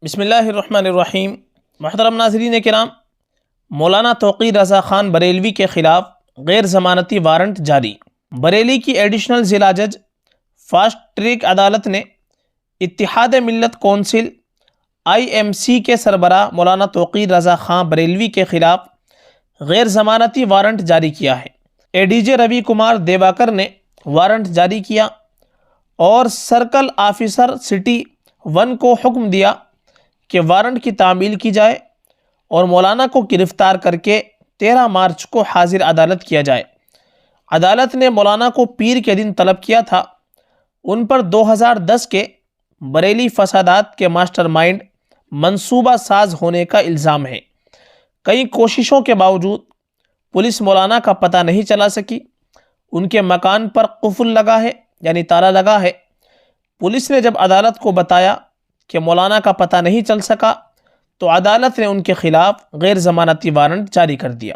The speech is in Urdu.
بسم اللہ الرحمن الرحیم۔ محترم ناظرین کرام، مولانا توقیر رضا خان بریلوی کے خلاف غیر ضمانتی وارنٹ جاری۔ بریلی کی ایڈیشنل ضلع جج فاسٹ ٹریک عدالت نے اتحاد ملت کونسل IMC کے سربراہ مولانا توقیر رضا خان بریلوی کے خلاف غیر ضمانتی وارنٹ جاری کیا ہے۔ ADJ روی کمار دیواکر نے وارنٹ جاری کیا اور سرکل آفیسر سٹی 1 کو حکم دیا کہ وارنٹ کی تعمیل کی جائے اور مولانا کو گرفتار کر کے 13 مارچ کو حاضر عدالت کیا جائے۔ عدالت نے مولانا کو پیر کے دن طلب کیا تھا۔ ان پر 2010 کے بریلی فسادات کے ماسٹر مائنڈ منصوبہ ساز ہونے کا الزام ہے۔ کئی کوششوں کے باوجود پولیس مولانا کا پتہ نہیں چلا سکی۔ ان کے مکان پر قفل لگا ہے، یعنی تالا لگا ہے۔ پولیس نے جب عدالت کو بتایا کہ مولانا کا پتہ نہیں چل سکا تو عدالت نے ان کے خلاف غیر ضمانتی وارنٹ جاری کر دیا۔